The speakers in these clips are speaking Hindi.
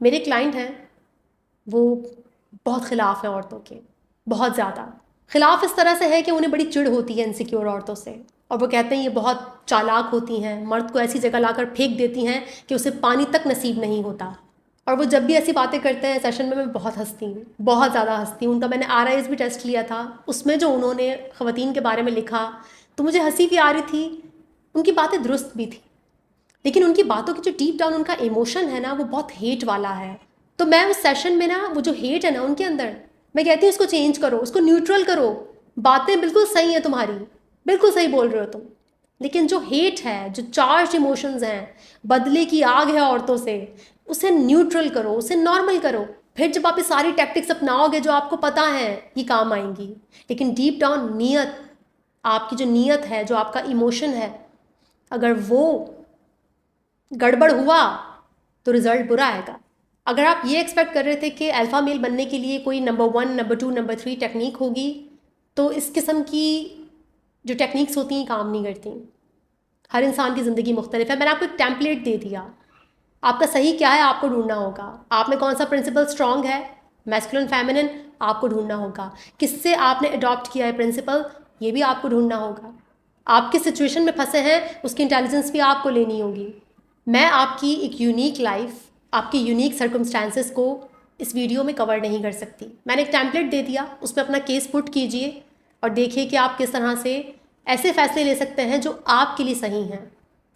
मेरे क्लाइंट हैं, वो बहुत ख़िलाफ़ हैं औरतों के, बहुत ज़्यादा ख़िलाफ़। इस तरह से है कि उन्हें बड़ी चिढ़ होती है इनसिक्योर औरतों से, और वो कहते हैं ये बहुत चालाक होती हैं, मर्द को ऐसी जगह लाकर फेंक देती हैं कि उसे पानी तक नसीब नहीं होता। और वो जब भी ऐसी बातें करते हैं सेशन में, मैं बहुत हंसती हूँ, बहुत ज़्यादा हंसती हूँ। उनका मैंने RIS भी टेस्ट लिया था, उसमें जो उन्होंने ख़वातीन के बारे में लिखा तो मुझे हंसी भी आ रही थी, उनकी बातें दुरुस्त भी थी, लेकिन उनकी बातों की जो डीप डाउन उनका इमोशन है ना, वो बहुत हेट वाला है। तो मैं उस सेशन में ना, वो जो हेट है ना उनके अंदर, मैं कहती हूँ उसको चेंज करो, उसको न्यूट्रल करो। बातें बिल्कुल सही हैं तुम्हारी, बिल्कुल सही बोल रहे हो तुम, लेकिन जो हेट है, जो चार्ज इमोशंस हैं, बदले की आग है औरतों से, उसे न्यूट्रल करो, उसे नॉर्मल करो। फिर जब आप ये सारी टैक्टिक्स अपनाओगे जो आपको पता है ये काम आएंगी, लेकिन डीप डाउन नीयत, आपकी जो नीयत है, जो आपका इमोशन है, अगर वो गड़बड़ हुआ तो रिजल्ट बुरा आएगा। अगर आप ये एक्सपेक्ट कर रहे थे कि अल्फ़ा मेल बनने के लिए कोई नंबर 1, नंबर 2, नंबर 3 टेक्निक होगी, तो इस किस्म की जो टेक्निक्स होती हैं काम नहीं करती। हर इंसान की ज़िंदगी मुख्तलिफ है। मैंने आपको एक टेम्पलेट दे दिया, आपका सही क्या है आपको ढूंढना होगा। आप में कौन सा प्रिंसिपल स्ट्रांग है, मैस्कुलिन फेमिनिन, आपको ढूंढना होगा। किससे आपने अडॉप्ट किया है प्रिंसिपल, ये भी आपको ढूंढना होगा। आप किस सिचुएशन में फंसे हैं, उसकी इंटेलिजेंस भी आपको लेनी होगी। मैं आपकी एक यूनिक लाइफ, आपकी यूनिक सर्कमस्टांसेस को इस वीडियो में कवर नहीं कर सकती। मैंने एक टेम्पलेट दे दिया, उसमें अपना केस पुट कीजिए और देखिए कि आप किस तरह से ऐसे फैसले ले सकते हैं जो आपके लिए सही हैं,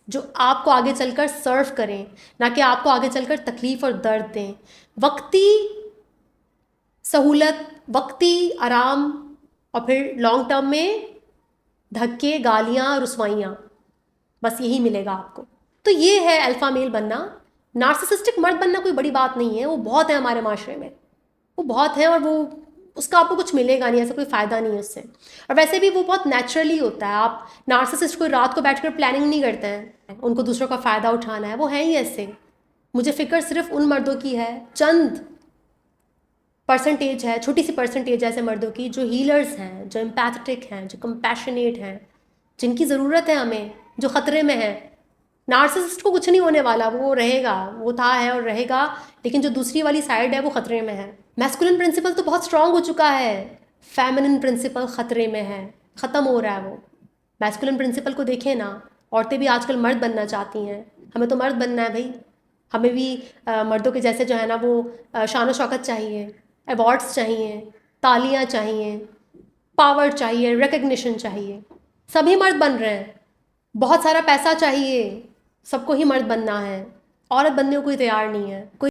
जो आपको आगे चलकर सर्व करें, ना कि आपको आगे चलकर तकलीफ़ और दर्द दें। वक्ती सहूलत, वक्ती आराम, और फिर लॉन्ग टर्म में धक्के, गालियाँ, रुसवाइयाँ, बस यही मिलेगा आपको। तो ये है अल्फ़ा मेल बनना। नार्सिसिस्टिक मर्द बनना कोई बड़ी बात नहीं है, वो बहुत है हमारे माशरे में, वो बहुत है, और वो उसका आपको कुछ मिलेगा नहीं, ऐसा कोई फ़ायदा नहीं है उससे। और वैसे भी वो बहुत नेचुरली होता है। आप नार्सिसिस्ट कोई रात को बैठकर प्लानिंग नहीं करते हैं, उनको दूसरों का फ़ायदा उठाना है, वो है ही ऐसे। मुझे फ़िक्र सिर्फ उन मर्दों की है, चंद परसेंटेज है, छोटी सी परसेंटेज ऐसे मर्दों की जो हीलर्स हैं, जो एम्पैथेटिक हैं, जो कंपैशनेट हैं, जिनकी ज़रूरत है हमें, जो ख़तरे में है। नार्सिसिस्ट को कुछ नहीं होने वाला, वो रहेगा, वो था है और रहेगा, लेकिन जो दूसरी वाली साइड है वो ख़तरे में है। मैस्कुलिन प्रिंसिपल तो बहुत स्ट्रांग हो चुका है, फेमिनिन प्रिंसिपल ख़तरे में है, ख़त्म हो रहा है वो। मैस्कुलिन प्रिंसिपल को देखें ना, औरतें भी आजकल मर्द बनना चाहती हैं। हमें तो मर्द बनना है भाई, हमें भी मर्दों के जैसे जो है ना वो शान व शौकत चाहिए, अवार्ड्स चाहिए, तालियां चाहिए, पावर चाहिए, रिकग्निशन चाहिए। सभी मर्द बन रहे हैं, बहुत सारा पैसा चाहिए, सबको ही मर्द बनना है, औरत बनने को कोई तैयार नहीं है। कोई